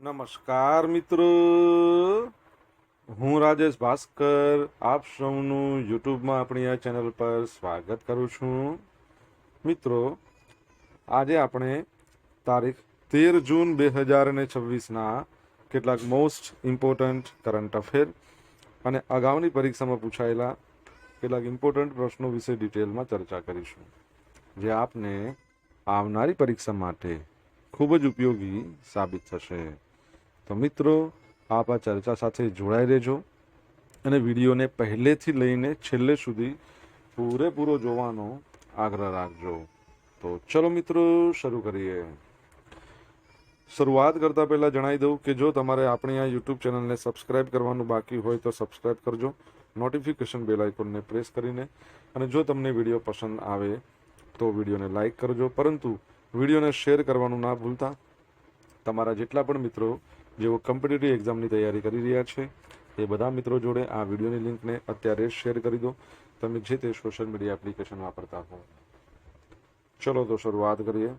નમસ્કાર મિત્રો, હું રાજેશ ભાસ્કર આપ સૌનું યુટ્યુબમાં આપણી આ ચેનલ પર સ્વાગત કરું છું. મિત્રો, આજે આપણે તારીખ 13 જૂન 2026ના કેટલાક મોસ્ટ ઇમ્પોર્ટન્ટ કરંટ અફેર અને અગાઉની પરીક્ષામાં પૂછાયેલા કેટલાક ઇમ્પોર્ટન્ટ પ્રશ્નો વિશે ડિટેલમાં ચર્ચા કરીશું, જે આપને આવનારી પરીક્ષા માટે ખૂબ જ ઉપયોગી સાબિત થશે. તો મિત્રો, આપ આ ચર્ચા સાથે જોડાઈ રહેજો અને વિડીયોને પહેલેથી લઈને છેલ્લે સુધી પૂરેપૂરો જોવાનો આગ્રહ રાખજો. તો ચલો મિત્રો, શરૂ કરીએ. શરૂઆત કરતા પહેલા જણાવી દઉં કે જો તમારે આપણી આ યુટ્યુબ ચેનલને સબસ્ક્રાઇબ કરવાનું બાકી હોય તો સબસ્ક્રાઇબ કરજો, નોટિફિકેશન બેલ આઇકોનને પ્રેસ કરીને. અને જો તમને વિડીયો પસંદ આવે તો વિડીયોને લાઇક કરજો, પરંતુ વિડીયોને શેર કરવાનું ના ભૂલતા. તમારા જેટલા પણ મિત્રો જેઓ કોમ્પિટિટિવ એક્ઝામની તૈયારી કરી રહ્યા છે એ બધા મિત્રો જોડે આ વિડીયોની લિંકને અત્યારે શેર કરી દો, તમે જે તે સોશિયલ મીડિયા એપ્લિકેશન વાપરતા હો. ચલો તો શરૂઆત કરીએ.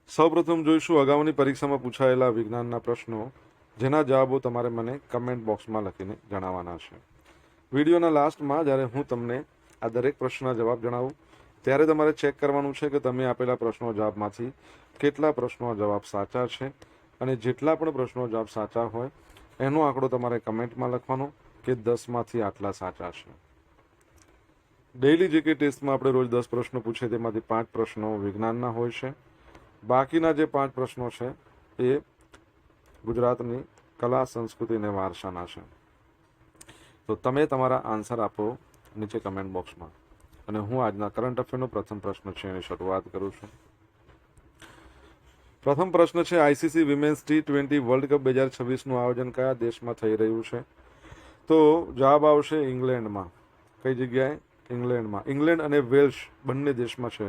સૌપ્રથમ જોઈશું અગાઉની પરીક્ષામાં પૂછાયેલા વિજ્ઞાનના પ્રશ્નો, જેના જવાબો તમારે મને કમેન્ટ બોક્સમાં લખીને જણાવવાના છે. વિડીયોના લાસ્ટમાં જ્યારે હું તમને આ દરેક પ્રશ્નના જવાબ જણાવું ત્યારે તમારે ચેક કરવાનું છે કે તમે આપેલા પ્રશ્નો જવાબમાંથી કેટલા પ્રશ્નો જવાબ સાચા છે, અને જેટલા પણ પ્રશ્નો જવાબ સાચા હોય એનો આંકડો તમારે કમેન્ટમાં લખવાનો કે 10માંથી આટલા સાચા છે. ડેઇલી જીકે ટેસ્ટમાં આપણે રોજ 10 પ્રશ્નો પૂછે, તેમાંથી 5 પ્રશ્નો વિજ્ઞાનના હોય છે. બાકીના જે 5 પ્રશ્નો છે એ ગુજરાતની કલા, સંસ્કૃતિ અને વારસાના છે. તો તમે તમારા આન્સર આપો નીચે કમેન્ટ બોક્સમાં, અને હું આજના કરંટ અફેરનો પ્રથમ પ્રશ્ન છે એની શરૂઆત કરું છું. પ્રથમ પ્રશ્ન છે, આઈસીસી વિમેન્સ T20 વર્લ્ડ કપ 2026નું આયોજન કયા દેશમાં થઈ રહ્યું છે? તો જવાબ આવશે ઇંગ્લેન્ડમાં. કઈ જગ્યાએ? ઇંગ્લેન્ડમાં. ઇંગ્લેન્ડ અને વેલ્સ બંને દેશમાં છે.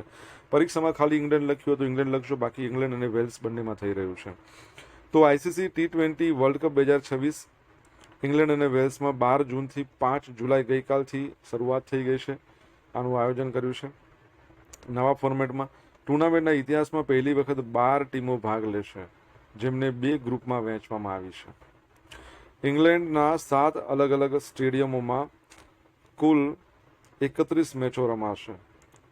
પરીક્ષામાં ખાલી ઇંગ્લેન્ડ લખ્યું હતું, ઇંગ્લેન્ડ લખશો, બાકી ઇંગ્લેન્ડ અને વેલ્સ બંનેમાં થઈ રહ્યું છે. તો ICC T20 world cup 2026 England અને વેલ્સમાં 12 જૂનથી 5 જુલાઈ ગઈકાલથી શરૂઆત થઈ ગઈ છે. આનું આયોજન કર્યું છે નવા ફોર્મેટમાં. ટુર્નામેન્ટના ઇતિહાસમાં પહેલી વખત 12 ટીમો ભાગ લેશે, જેમને 2 ગ્રુપમાં વહેંચવામાં આવી છે. ઇંગ્લેન્ડના 7 અલગ અલગ સ્ટેડિયમોમાં કુલ 31 મેચો રમાશે,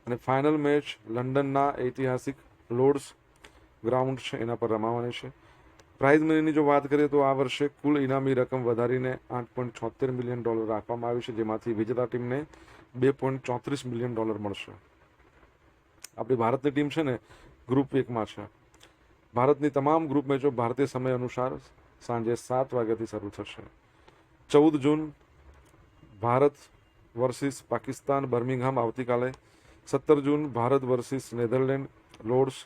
અને ફાઇનલ મેચ લંડનના ઐતિહાસિક લોર્ડ્સ ગ્રાઉન્ડ છે એના પર રમાવાની છે. પ્રાઇઝ મનીની જો વાત કરીએ તો આ વર્ષે કુલ ઇનામી રકમ વધારીને $8.76 મિલિયન રાખવામાં આવી છે, જેમાંથી વિજેતા ટીમને $2.34 મિલિયન મળશે. આપણી ભારતની ટીમ છે ને ગ્રુપ 1માં છે. ભારતની તમામ ગ્રુપ મેચો ભારતીય સમય અનુસાર સાંજે 7 વાગ્યાથી શરૂ થશે. 14 જૂન ભારત વર્સિસ પાકિસ્તાન બર્મિંગહામ આવતીકાલે. 17 જૂન ભારત વર્સિસ નેધરલેન્ડ લોર્ડ્સ.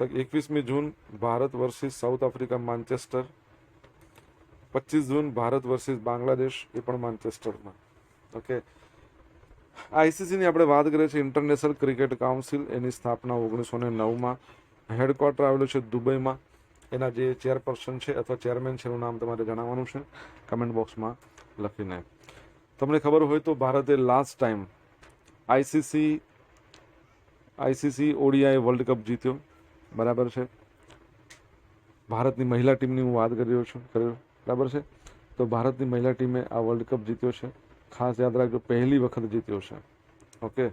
21મી જૂન Bharat versus South Africa Manchester. 25 જૂન ભારત વર્સિસ બાંગ્લાદેશ, એ પણ માન્ચેસ્ટરમાં. ઓકે. આઈસીસીની આપણે વાત કરીએ છીએ ઇન્ટરનેશનલ ક્રિકેટ કાઉન્સિલ, એની સ્થાપના 1909માં. હેડક્વાર્ટર આવેલું છે દુબઈમાં. એના જે ચેરપર્સન છે અથવા ચેરમેન છે એનું નામ તમારે જણાવવાનું છે કમેન્ટ બોક્સમાં લખીને. તમને ખબર હોય તો ભારતે last time ICC ODI world cup જીત્યો, બરાબર છે. ભારતની મહિલા ટીમની હું વાત કરી રહ્યો છું, બરાબર છે. તો ભારતની મહિલા ટીમે આ વર્લ્ડ કપ જીત્યો છે. ખાસ યાદ રાખજો, પહેલી વખત જીત્યો છે. ઓકે.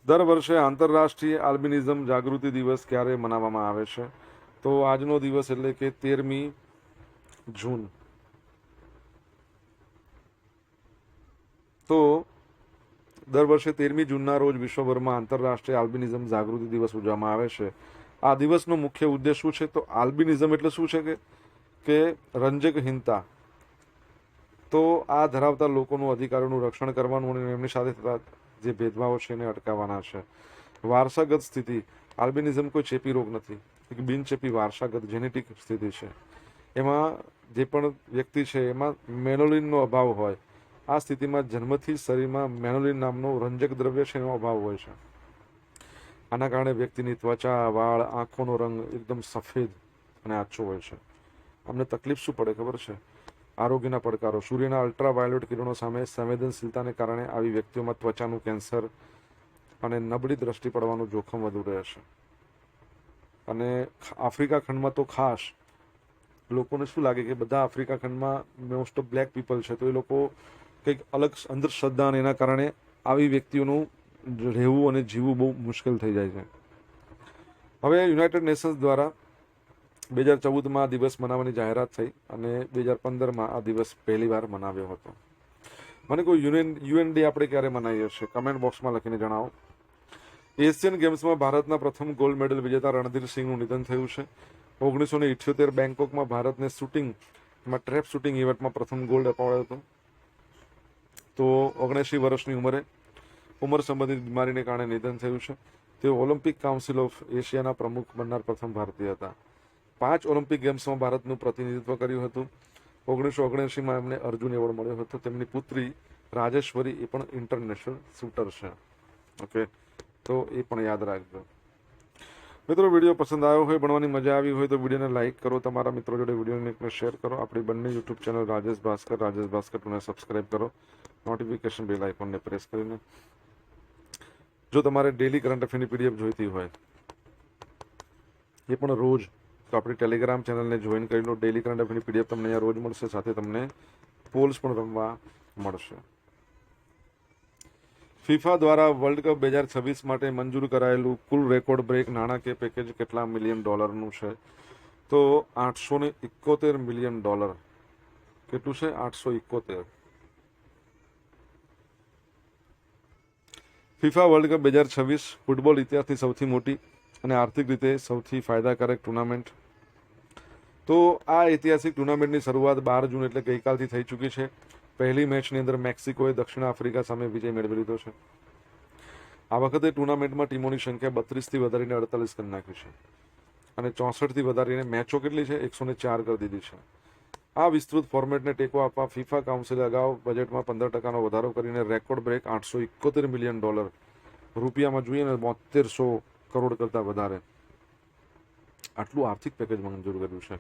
દર વર્ષે આંતરરાષ્ટ્રીય આલ્બિનિઝમ જાગૃતિ દિવસ ક્યારે મનાવવામાં આવે છે? તો આજનો દિવસ એટલે કે 13મી જૂન. તો દર વર્ષે 13મી જૂનના રોજ વિશ્વભરમાં આંતરરાષ્ટ્રીય આલ્બિનિઝમ જાગૃતિ દિવસ ઉજવવામાં આવે છે. આ દિવસનો મુખ્ય ઉદ્દેશ શું છે? તો આલ્બિનિઝમ એટલે શું છે કે રંજકહીનતા. તો આ ધરાવતા લોકોનું અધિકારોનું રક્ષણ કરવાનું અને એમની સાથે થતા જે ભેદભાવો છે એને અટકાવવાના છે. વારસાગત સ્થિતિ. આલ્બિનિઝમ કોઈ ચેપી રોગ નથી, એક બિનચેપી વારસાગત જેનેટિક સ્થિતિ છે. એમાં જે પણ વ્યક્તિ છે એમાં મેનોલિનનો અભાવ હોય. આ સ્થિતિમાં જન્મથી શરીરમાં મેનોલિન નામનો રંજક દ્રવ્ય છે એનો અભાવ હોય છે. આના કારણે વ્યક્તિની ત્વચા, વાળ, આંખોનો રંગ એકદમ સફેદ અને આછો હોય છે. અમને તકલીફ શું પડે ખબર છે? આરોગ્યના પડકારો. સૂર્યના અલ્ટ્રાવાયોલેટ કિરણો સામે સંવેદનશીલતાને કારણે આવી વ્યક્તિઓમાં ત્વચાનું કેન્સર, અને નબળી દ્રષ્ટિ પડવાનું જોખમ વધુ રહેશે. અને આફ્રિકા ખંડમાં તો ખાસ લોકોને શું લાગે કે બધા આફ્રિકા ખંડમાં મોસ્ટ ઓફ બ્લેક પીપલ છે, તો એ લોકો કંઈક અલગ અંધશ્રદ્ધા અને એના કારણે આવી વ્યક્તિઓનું રહેવું અને જીવવું બહુ મુશ્કેલ થઈ જાય છે. હવે યુનાઇટેડ નેશન્સ દ્વારા 2014માં આ દિવસ મનાવવાની જાહેરાત થઈ અને 2015માં આ દિવસ પહેલી વાર મનાવ્યો હતો. મને કોઈ યુએન ડે આપણે ક્યારે મનાવીએ છીએ, કમેન્ટ બોક્સમાં લખીને જણાવો. એશિયન ગેમ્સમાં ભારતના પ્રથમ ગોલ્ડ મેડલ વિજેતા રણધીર સિંહનું નિધન થયું છે. 1978 બેંકોકમાં ભારતને શૂટિંગમાં ટ્રેપ શૂટિંગ ઇવેન્ટમાં પ્રથમ ગોલ્ડ અપાવ્યો હતો. તો 79 વર્ષની ઉંમરે ઉંમર સંબંધિત બીમારીને કારણે નિધન થયું છે. તેઓ ઓલિમ્પિક કાઉન્સિલ ઓફ એશિયાના પ્રમુખ બનનાર પ્રથમ ભારતીય હતા. 5 ઓલિમ્પિક ગેમ્સમાં ભારતનું પ્રતિનિધિત્વ કર્યું હતું. 1979માં એમને અર્જુન એવોર્ડ મળ્યો હતો. તેમની પુત્રી રાજેશ્વરી એ પણ ઇન્ટરનેશનલ શૂટર છે. ઓકે, તો એ પણ યાદ રાખજો. મિત્રો, વિડીયો પસંદ આવ્યો હોય, ભણવાની મજા આવી હોય તો વિડીયોને લાઇક કરો, તમારા મિત્રો જોડે વિડીયો લિંકને શેર કરો. આપણી બંને યુટ્યુબ ચેનલ રાજેશ ભાસ્કર 2ને સબસ્ક્રાઇબ કરો, નોટિફિકેશન બેલ આઇકોનને પ્રેસ કરીને. જો તમારે ડેલી કરંટ અફેરની પીડીએફ જોઈતી હોય એ પણ રોજ, તો આપણી ટેલિગ્રામ ચેનલને જોઈન કરી લો. ડેલી કરંટ અફેરની પીડીએફ તમને અહીંયા રોજ મળશે, સાથે તમને પોલ્સ પણ રમવા મળશે. ફિફા દ્વારા વર્લ્ડ કપ 2026 માટે મંજૂર કરાયેલું કુલ રેકોર્ડ બ્રેક નાણાકીય પેકેજ કેટલા મિલિયન ડોલરનું છે? તો $871 મિલિયન. કેટલું છે? 871. ફિફા વર્લ્ડ કપ 2026 ફૂટબોલ ઇતિહાસની સૌથી મોટી અને આર્થિક રીતે સૌથી ફાયદાકારક ટુર્નામેન્ટ. તો આ ઐતિહાસિક ટુર્નામેન્ટની શરૂઆત 12 જૂન એટલે ગઈકાલથી થઈ ચૂકી છે. પહેલી મેચની અંદર મેક્સિકોએ દક્ષિણ આફ્રિકા સામે વિજય મેળવી લીધો છે. આ વખતે ટુર્નામેન્ટમાં ટીમોની સંખ્યા 32થી વધારીને 48 કરી નાખી છે અને 64થી વધારીને મેચો કેટલી છે? 104 કરી દીધી છે. આ વિસ્તૃત ફોર્મેટને ટેકો આપવા ફિફા કાઉન્સિલે અગાઉ બજેટમાં 15% વધારો કરીને રેકોર્ડ બ્રેક $871 મિલિયન, રૂપિયામાં જોઈએ ને 7200 કરોડ કરતાં વધારે, આટલું આર્થિક પેકેજ મંજૂર કર્યું છે.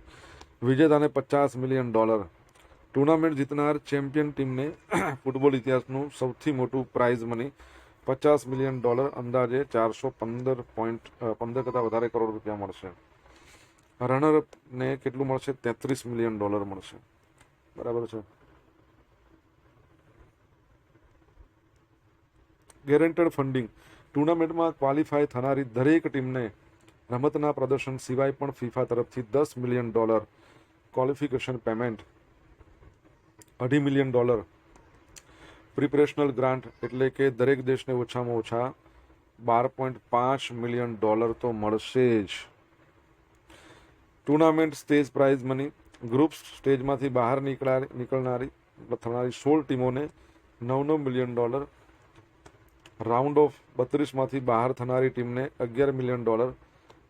વિજેતાને $50 મિલિયન. ટુર્નામેન્ટ જીતનાર ચેમ્પિયન ટીમને ફૂટબોલ ઇતિહાસનું સૌથી મોટું પ્રાઇઝ મની $50 મિલિયન, અંદાજે 415 કરતાં વધારે કરોડ રૂપિયા મળશે. રનરઅપને કેટલું મળશે? $33 મિલિયન મળશે. બરાબર છે. Guaranteed funding. ટુર્નામેન્ટમાં ક્વોલિફાય થનારી દરેક ટીમને રમતના પ્રદર્શન સિવાય પણ ફિફા તરફથી $10 million qualification payment, $2.5 million preparational grant, એટલે કે દરેક દેશને ઓછામાં ઓછા $12.5 મિલિયન તો મળશે જ. Tournament stage prize money. Group સ્ટેજમાંથી બહાર નીકળનારી થનારી 16 ટીમોને $9 મિલિયન. રાઉન્ડ ઓફ 32માંથી બહાર થનારી ટીમને $11 મિલિયન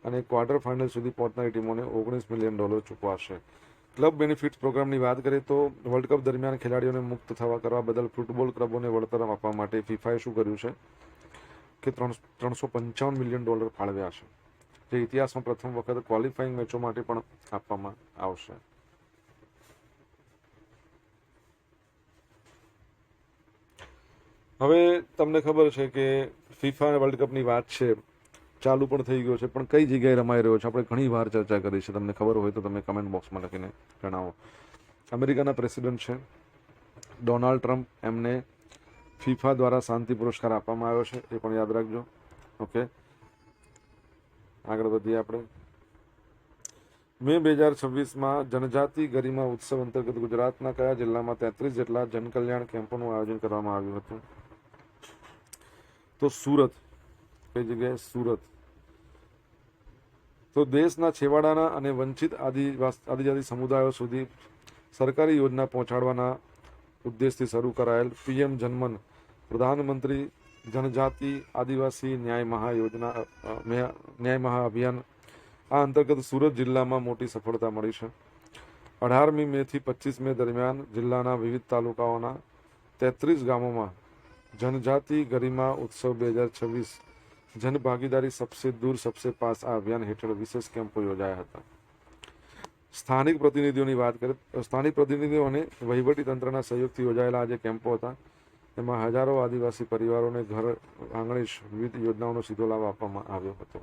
અને ક્વાર્ટર ફાઇનલ સુધી પહોંચનારી ટીમોને $19 મિલિયન ચૂકવાશે. ક્લબ બેનિફિટ્સ પ્રોગ્રામની વાત કરીએ તો વર્લ્ડ કપ દરમિયાન ખેલાડીઓને મુક્ત કરવા બદલ ફૂટબોલ ક્લબોને વળતર આપવા માટે ફિફાએ શું કર્યું છે કે $355 મિલિયન ફાળવ્યા છે, જે ઇતિહાસમાં પ્રથમ વખત ક્વોલિફાઈંગ મેચો માટે પણ આપવામાં આવશે. હવે તમને ખબર છે કે ફિફા વર્લ્ડ કપની વાત છે, ચાલુ પણ થઈ ગયો છે, પણ કઈ જગ્યાએ રમાઈ રહ્યો છે આપણે ઘણી વાર ચર્ચા કરી છે. તમને ખબર હોય તો તમે કમેન્ટ બોક્સમાં લખીને જણાવો. અમેરિકાના પ્રેસિડેન્ટ છે ડોનાલ્ડ ટ્રમ્પ, એમને ફિફા દ્વારા શાંતિ પુરસ્કાર આપવામાં આવ્યો છે, એ પણ યાદ રાખજો. ઓકે, આગળ વધીએ આપણે. મે 2026માં જનજાતિ ગરિમા ઉત્સવ અંતર્ગત ગુજરાતના કયા જિલ્લામાં 33 જેટલા જનકલ્યાણ કેમ્પોનું આયોજન કરવામાં આવ્યું હતું? તો સુરત. કઈ જગ્યાએ? સુરત. તો દેશના છેવાડાના અને વંચિત આદિજાતિ સમુદાયો સુધી સરકારી યોજના પહોંચાડવાના ઉદ્દેશથી શરૂ કરાયેલ પીએમ જનમન પ્રધાનમંત્રી જનજાતિ આદિવાસી ન્યાય મહા અભિયાન, આ અંતર્ગત સુરત જિલ્લામાં મોટી સફળતા મળી છે. 18મી મેથી 25 મે દરમિયાન જિલ્લાના વિવિધ તાલુકાઓના 33 ગામોમાં જનજાતિ ગરિમા ઉત્સવ 2026 જન ભાગીદારી સબસે દૂર સબસે પાસ આ અભિયાન હેઠળ વિશેષ કેમ્પો યોજાયા હતા. સ્થાનિક પ્રતિનિધિઓની વાત કરીએ, સ્થાનિક પ્રતિનિધિઓ અને વહીવટી તંત્રના સહયોગથી યોજાયેલા આ જે કેમ્પો હતા એમાં હજારો આદિવાસી પરિવારોને ઘર આંગણે જ વિવિધ યોજનાઓનો સીધો લાભ આપવામાં આવ્યો હતો.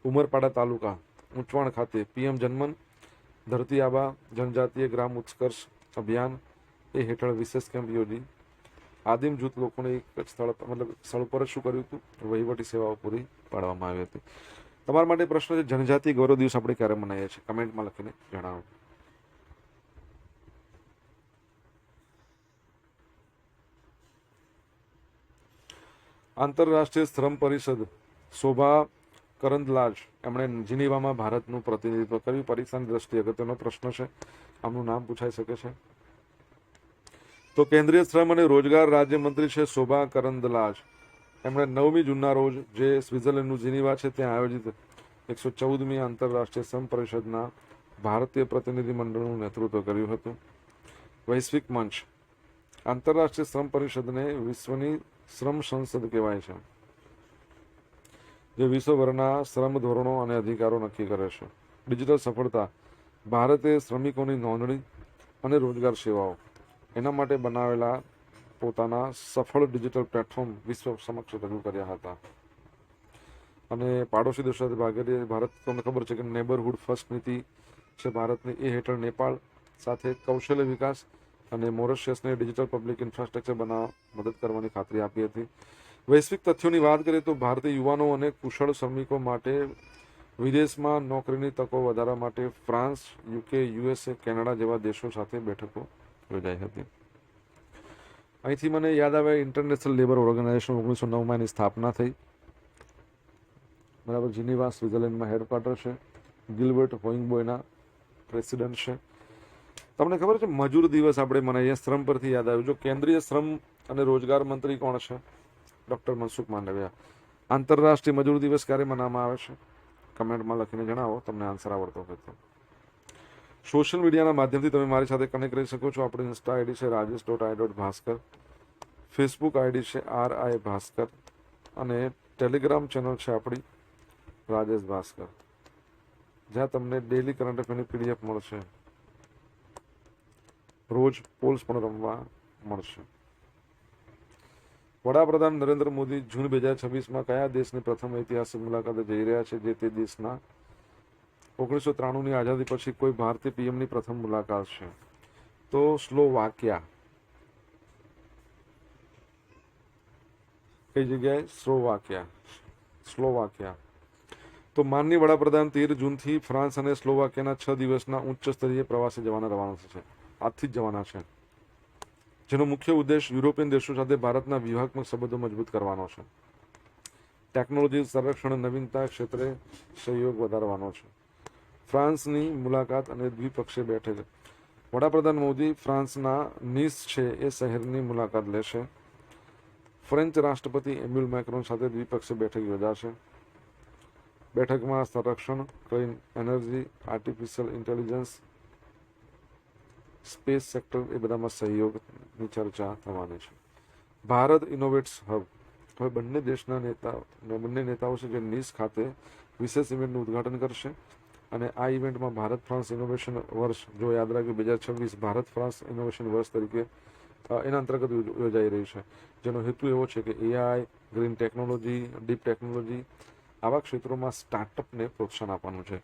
ઉમરપાડા તાલુકા ઊંચવાણ ખાતે પીએમ જન્મન ધરતી આબા જનજાતીય ગ્રામ ઉત્કર્ષ અભિયાન એ હેઠળ વિશેષ કેમ્પ યોજી આદિમ જૂથ લોકોને એક સ્થળ પર શું કર્યું હતું? વહીવટી સેવાઓ પૂરી પાડવામાં આવી હતી. તમારા માટે પ્રશ્ન છે, જનજાતિ ગૌરવ દિવસ આપણે ક્યારે મનાવીએ છીએ? કમેન્ટમાં લખીને જણાવો. આંતરરાષ્ટ્રીય શ્રમ પરિષદ શોભા કરંદલાજ એમણે જીનીવામાં ભારતનું પ્રતિનિધિત્વ કર્યું. પરીક્ષાની દ્રષ્ટિએ અગત્યનો પ્રશ્ન છે, આમનું નામ પૂછાઈ શકે છે. તો કેન્દ્રીય શ્રમ અને રોજગાર રાજ્યમંત્રી છે શોભા કરંદલાજ. એમણે 9મી જૂનના રોજ જે સ્વિટ્ઝરલેન્ડનું જીનીવા છે ત્યાં આયોજિત 114મી આંતરરાષ્ટ્રીય શ્રમ પરિષદના ભારતીય પ્રતિનિધિ મંડળનું નેતૃત્વ કર્યું હતું. વૈશ્વિક મંચ આંતરરાષ્ટ્રીય શ્રમ પરિષદને વિશ્વની શ્રમ સંસદ કહેવાય છે, જે વિશ્વભરના શ્રમ ધોરણો અને અધિકારો નક્કી કરે છે. ડિજિટલ સફળતા ભારતે શ્રમિકોની નોંધણી અને રોજગાર સેવાઓ એના માટે બનાવેલા પોતાના સફળ ડિજિટલ પ્લેટફોર્મ વિશ્વ સમક્ષ રજૂ કર્યા હતા. અને પાડોશી દેશો સાથે ભાગીદારી ભારત, તમને ખબર છે કે નેબરહુડ ફર્સ્ટ નીતિ છે ભારતની, એ હેઠળ નેપાળ સાથે કૌશલ્ય વિકાસ અને મોરિશિયસને ડિજિટલ પબ્લિક ઇન્ફ્રાસ્ટ્રક્ચર બનાવવા મદદ કરવાની ખાતરી આપી હતી. વૈશ્વિક તથ્યોની વાત કરીએ તો ભારતીય યુવાનો અને કુશળ શ્રમિકો માટે વિદેશમાં નોકરીની તકો વધારવા માટે ફ્રાન્સ, યુકે, યુએસએ, કેનેડા જેવા દેશો સાથે બેઠકો યોજાઈ હતી. અહીંથી મને યાદ આવે ઇન્ટરનેશનલ લેબર ઓર્ગેનાઇઝેશન 1909માં એની સ્થાપના થઈ. બરાબર. જીનીવા સ્વિટ્ઝરલેન્ડમાં હેડક્વાર્ટર છે. ગિલ્બર્ટ હોઇંગબોયના પ્રેસિડેન્ટ છે. તમને ખબર છે મજૂર દિવસ આપણે મનાવીએ, શ્રમ પરથી યાદ આવ્યું. જો કેન્દ્રીય શ્રમ અને રોજગાર મંત્રી કોણ છે? ડૉક્ટર મનસુખ માંડવિયા. આંતરરાષ્ટ્રીય મજૂર દિવસ ક્યારે મનાવવામાં આવે છે? કમેન્ટમાં લખીને જણાવો તમને આન્સર આવડતો હોય તો. સોશિયલ મીડિયાના માધ્યમથી તમે મારી સાથે કનેક્ટ કરી શકો છો. આપણી ઇન્સ્ટા આઈડી છે rajesh.i.bhaskar, ફેસબુક આઈડી છે RI ભાસ્કર અને ટેલિગ્રામ ચેનલ છે આપણી રાજેશ ભાસ્કર, જ્યાં તમને ડેલી કરંટ અફેરની PDF મળશે. રોજ પોલ્સ પણ રમવા મળશે. વડાપ્રધાન નરેન્દ્ર મોદી જૂન 2026માં કયા દેશની પ્રથમ ઐતિહાસિક મુલાકાતે જઈ રહ્યા છે? જે તે દેશના 1993ની આઝાદી પછી કોઈ ભારતીય પીએમની પ્રથમ મુલાકાત છે. તો સ્લોવાકિયા. કઈ જગ્યાએ? સ્લોવાકિયા. તો માનનીય વડાપ્રધાન 13 જૂનથી ફ્રાન્સ અને સ્લોવાકિયાના 6 દિવસના ઉચ્ચ સ્તરીય પ્રવાસે રવાના થશે. આજથી જ જવાના છે, જેનો મુખ્ય ઉદ્દેશ યુરોપિયન દેશો સાથે ભારતના વ્યૂહાત્મક સંબંધો મજબૂત કરવાનો છે. ટેકનોલોજી, સંરક્ષણ, નવીનતા ક્ષેત્રે સહયોગ વધારવાનો છે. ફ્રાન્સની મુલાકાત અને દ્વિપક્ષીય બેઠક. વડાપ્રધાન મોદી ફ્રાન્સના નીસ છે એ શહેરની મુલાકાત લેશે. ફ્રેન્ચ રાષ્ટ્રપતિ એમ્યુલ મેક્રોન સાથે દ્વિપક્ષીય બેઠક યોજાશે. બેઠકમાં સંરક્ષણ, clean energy, artificial intelligence, space sector એ બધામાં સહયોગની ચર્ચા થવાની છે. Bharat innovates hub. હવે બંને નેતાઓ છે જે નીસ ખાતે વિશેષ ઇવેન્ટનું ઉદ્ઘાટન કરશે. અને આ ઇવેન્ટમાં ભારત ફ્રાન્સ ઇનોવેશન વર્ષ, જો યાદ રાખ્યું 2026 ભારત ફ્રાન્સ ઇનોવેશન વર્ષ તરીકે એના અંતર્ગત યોજાઈ રહી છે, જેનો હેતુ એવો છે કે AI, green technology, deep technology આવા ક્ષેત્રોમાં સ્ટાર્ટઅપને પ્રોત્સાહન આપવાનું છે.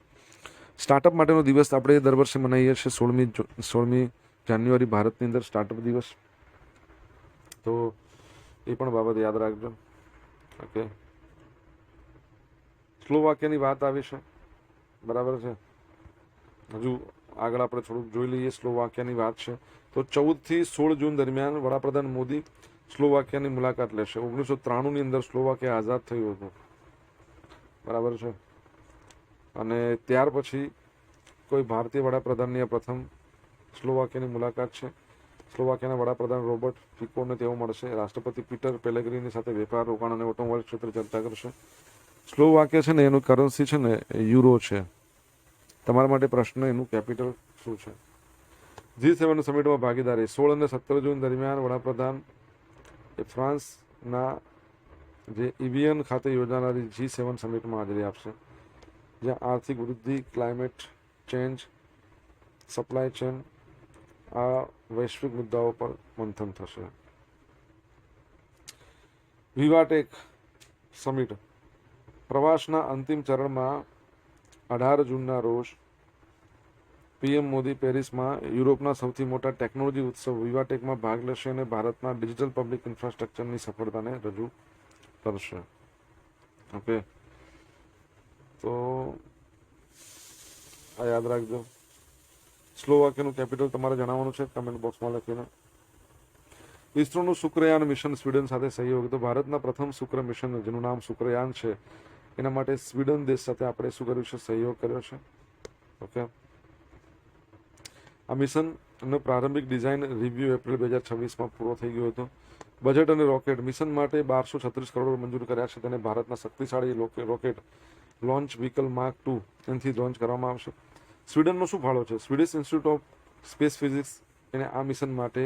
સ્ટાર્ટઅપ માટેનો દિવસ આપણે દર વર્ષે મનાવીએ છીએ 16મી જાન્યુઆરી, ભારતની અંદર સ્ટાર્ટઅપ દિવસ. તો એ પણ બાબત યાદ રાખજો. ઓકે. સ્લોવાકિયાની વાત આવી છે, બરાબર છે. હજુ આગળ આપણે થોડુંક જોઈ લઈએ. સ્લોવાકિયાની વાત છે તો 14થી 16 જૂન દરમિયાન વડાપ્રધાન મોદી સ્લોવાકિયાની મુલાકાત લેશે. 1993ની અંદર સ્લોવાકિયા આઝાદ થયું હતું, બરાબર છે. અને ત્યાર પછી કોઈ ભારતીય વડાપ્રધાનની આ પ્રથમ સ્લોવાકિયાની મુલાકાત છે. સ્લોવાકિયાના વડાપ્રધાન રોબર્ટ ફિકોને તેઓ મળશે. રાષ્ટ્રપતિ પીટર પેલેગ્રીની સાથે વેપાર, રોકાણ અને ઓટોમોબાઈલ ક્ષેત્રે ચર્ચા કરશે. સ્લોવાકિયા છે ને એનું કરન્સી છે ને યુરો છે. તમારા માટે પ્રશ્ન, એનું કેપિટલ શું છે? G7 સમિટમાં ભાગીદારી. 16 અને 17 જૂન દરમિયાન વડાપ્રધાન ફ્રાન્સના જે ઇવિયન ખાતે યોજાનારી G7 સમિટમાં હાજરી આપશે, જ્યાં આર્થિક વૃદ્ધિ, ક્લાઇમેટ ચેન્જ, સપ્લાય ચેન આ વૈશ્વિક મુદ્દાઓ પર મંથન થશે. વિવાટેક સમિટ પ્રવાસના અંતિમ ચરણમાં 18 જૂનના રોજ પીએમ મોદી પેરિસમાં યુરોપના સૌથી મોટા ટેકનોલોજી ઉત્સવ વિવાટેકમાં ભાગ લેશે અને ભારતના ડિજિટલ પબ્લિક ઇન્ફ્રાસ્ટ્રક્ચરની સફળતાને રજૂ કરશે. ઓકે, તો આ યાદ રાખજો. સ્લોવાકિયાનું કેપિટલ તમારે જણાવવાનું છે કમેન્ટ બોક્સમાં લખીને. ઇસરોનું શુક્રયાન મિશન સ્વીડન સાથે સહયોગ. તો ભારતના પ્રથમ શુક્ર મિશન જેનું નામ શુક્રયાન છે એના માટે સ્વીડન દેશ સાથે આપણે શું કર્યું છે? સહયોગ કર્યો છે. ઓકે, આ મિશનનો પ્રારંભિક ડિઝાઇન રિવ્યુ એપ્રિલ 2026માં પૂરો થઈ ગયો હતો. બજેટ અને રોકેટ મિશન માટે 1236 કરોડ મંજૂર કર્યા છે. તેને ભારતના શક્તિશાળી રોકેટ લોન્ચ વ્હીકલ માર્ક 2 એનાથી લોન્ચ કરવામાં આવશે. સ્વીડનનો શું ફાળો છે? Swedish institute of space physics એને આ મિશન માટે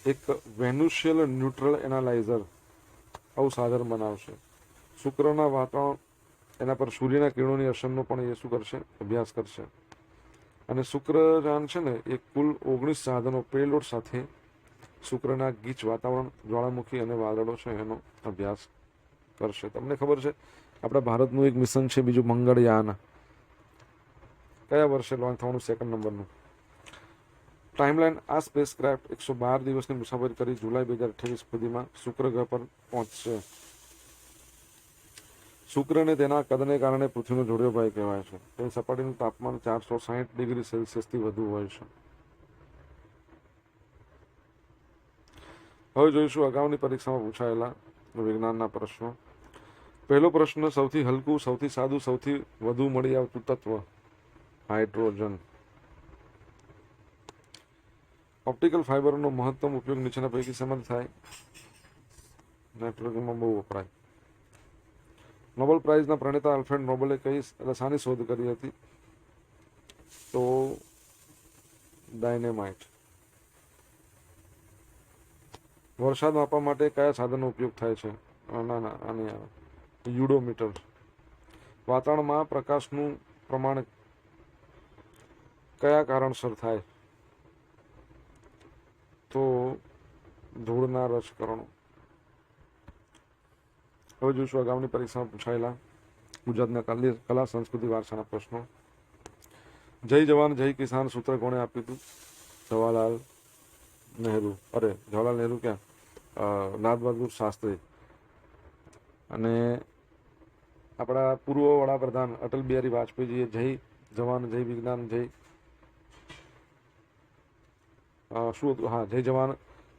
એક વેનુશિયલ ન્યુટ્રલ એનાલાઇઝર આવું સાધન બનાવશે. શુક્રના વાતાવરણ એના પર સૂર્યના કિરણોની અસરનો પણ એ શું કરશે? અભ્યાસ કરશે. અને શુક્રયાન છે ને એ કુલ 19 સાધનો પેલોડ સાથે શુક્રના ગીચ વાતાવરણ, જ્વાળામુખી અને વાદળો છે એનો અભ્યાસ કરશે. તમને ખબર છે આપણા ભારતનું એક મિશન છે બીજું મંગળયાન, કયા વર્ષે લોન્ચ થવાનું? સેકન્ડ નંબરનું. ટાઈમલાઈન આ સ્પેસ ક્રાફ્ટ 112 દિવસની મુસાફરી કરી જુલાઈ 2028 સુધીમાં શુક્ર ગ્રહ પર પહોંચશે. શુક્રને તેના કદને કારણે પૃથ્વીનો જોડિયો ભાઈ કહેવાય છે. તેની સપાટીનું તાપમાન 460 ડિગ્રી સેલ્સિયસથી વધુ હોય છે. હવે જોઈશું અગાઉની પરીક્ષામાં પૂછાયેલા વિજ્ઞાનના પ્રશ્નો. પહેલો પ્રશ્ન, સૌથી હલકું, સૌથી સાદું, સૌથી વધુ મળી આવતું તત્વ? હાઇડ્રોજન. ઓપ્ટિકલ ફાઇબરનો મહત્તમ ઉપયોગ નીચેના પૈકી શેમાં થાય? નેટવર્કિંગમાં બહુ વપરાય. નોબેલ પ્રાઇઝના પ્રણેતા આલ્ફ્રેડ નોબેલે કઈ રસાયણની શોધ કરી હતી? તો ડાયનેમાઇટ. વરસાદ માપવા માટે કયા સાધનનો ઉપયોગ થાય છે? યુડોમીટર. વાતાવરણમાં પ્રકાશનું પ્રમાણ કયા કારણસર થાય? તો ધૂળના રજકણો. હવે જોઈશું આગામી પરીક્ષામાં પૂછાયેલા ગુજરાતના કલા સંસ્કૃતિ વારસાના પ્રશ્નો. જય જવાન જય કિસાન સૂત્ર કોણે આપ્યું હતું? જવાહરલાલ નહેરુ. જવાહરલાલ નહેરુ ક્યાં? લાલ બહાદુર શાસ્ત્રી. અને આપણા પૂર્વ વડાપ્રધાન અટલ બિહારી વાજપેયીજીએ જય જવાન જય વિજ્ઞાન જય શું હતું? હા, જય જવાન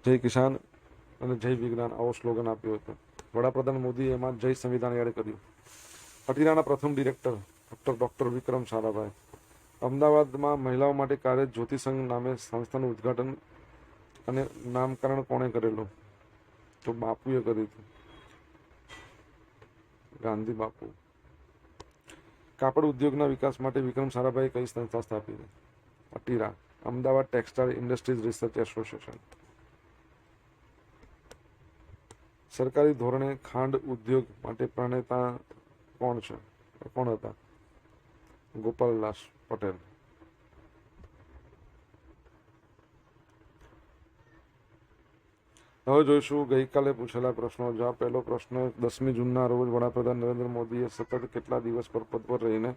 જય કિસાન અને જય વિજ્ઞાન આવો સ્લોગન આપ્યો હતો. વડાપ્રધાન મોદીએ એમાં જય સંવિધાન એડ કર્યું. અટીરાના પ્રથમ ડિરેક્ટર ડૉક્ટર વિક્રમ સારાભાઈ. અમદાવાદમાં મહિલાઓ માટે કાર્ય જ્યોતિ સંઘ નામે સંસ્થાનું ઉદ્ઘાટન અને નામકરણ કોણે કરેલું? તો બાપુએ કર્યું હતું, ગાંધી બાપુ. કાપડ ઉદ્યોગના વિકાસ માટે વિક્રમ સારાભાઈએ કઈ સંસ્થા સ્થાપી? ATIRA. Ahmedabad textile industries research association. સરકારી ધોરણે ખાંડ ઉદ્યોગ માટે પ્રણેતા કોણ હતા? ગોપાલદાસ પટેલ. હવે જોઈશું ગઈકાલે પૂછેલા પ્રશ્નો. જવાબ. પહેલો પ્રશ્ન, 10મી જૂનના રોજ વડાપ્રધાન નરેન્દ્ર મોદીએ સતત કેટલા દિવસ પર પદ પર રહીને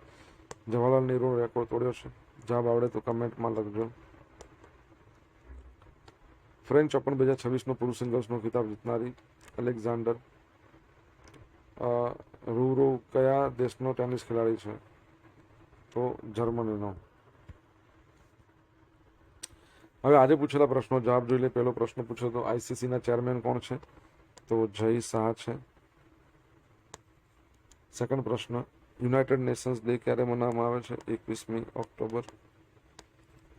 જવાહરલાલ નહેરુનો રેકોર્ડ તોડ્યો છે? જવાબ આવડે તો કમેન્ટમાં લખજો. ફ્રેન્ચ ઓપન 2026નો પુરુષ સિંગલ્સનો ખિતાબ જીતનારી એલેક્ઝાન્ડર રૂવરોવ કયા દેશનો ટેનિસ ખેલાડી છે? તો જર્મનીનો. હવે આજે પૂછેલા પ્રશ્નો જવાબ જોઈ લે. પહેલો પ્રશ્ન પૂછ્યો તો આઈસીસીના ચેરમેન કોણ છે? તો જય શાહ છે. સેકન્ડ પ્રશ્ન, યુનાઇટેડ નેશન્સ ડે ક્યારે મનાવવામાં આવે છે? 21મી ઓક્ટોબર.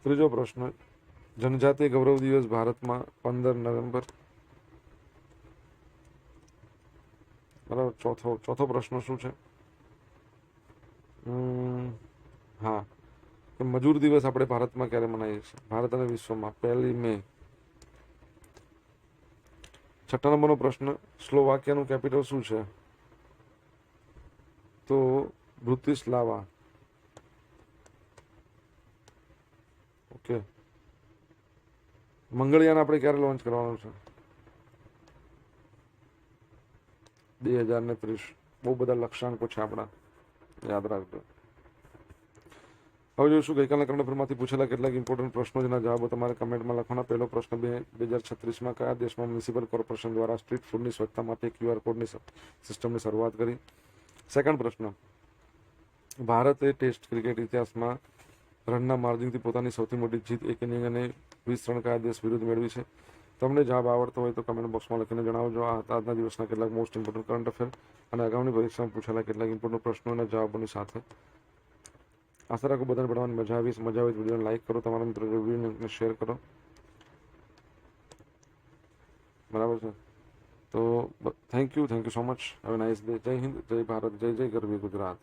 ત્રીજો પ્રશ્ન, જનજાતીય ગૌરવ દિવસ ભારતમાં 15 નવેમ્બર. બરાબર. ચોથો પ્રશ્ન શું છે? હા, મજૂર દિવસ આપણે ભારતમાં ક્યારે મનાવીએ છીએ? ભારત અને વિશ્વમાં 1 મે. છઠ્ઠા નંબરનો પ્રશ્ન, સ્લોવાકિયાનું કેપિટલ શું છે? તો બ્રુતિસ્લાવા. ઓકે. મંગળયાન આપણે ક્યારે લોન્ચ કરવાનું છે? 2030 બહુ બધા લક્ષ્યાંકો છે આપણા, યાદ રાખજો. હવે જોઈશું ગઈકાલના કરંટ અફેરમાંથી પૂછેલા કેટલાક ઇમ્પોર્ટન્ટ પ્રશ્નો જેના જવાબો તમારે કમેન્ટમાં લખવાના. પહેલો પ્રશ્ન 2036માં કયા દેશમાં મ્યુનિસિપલ કોર્પોરેશન દ્વારા સ્ટ્રીટ ફૂડની સ્વચ્છતા માટે QR કોડની સિસ્ટમની શરૂઆત કરી? સેકન્ડ પ્રશ્ન, ભારતે ટેસ્ટ ક્રિકેટ ઇતિહાસમાં રનના માર્જિનથી પોતાની સૌથી મોટી જીત એક ઇનિંગ અને 20 રન કયા દેશ વિરુદ્ધ મેળવી છે? તમને જવાબ આવડતો હોય તો કમેન્ટ બોક્સમાં લખીને જણાવજો. આ હતા આજના દિવસના કેટલાક મોસ્ટ ઇમ્પોર્ટન્ટ કરંટ અફેર અને અગાઉની પરીક્ષામાં પૂછેલા કેટલાક ઇમ્પોર્ટન્ટ પ્રશ્નો અને જવાબોની સાથે. આશા રાખું બધાને ભણવાની મજા આવી હોય તો વિડીયોને લાઈક કરો, તમારા મિત્રો વિડીયોને શેર કરો, બરાબર છે? તો થેન્ક યુ સો મચ. હવે નાઇસ ડે. જય હિન્દ, જય ભારત, જય જય ગરવી ગુજરાત.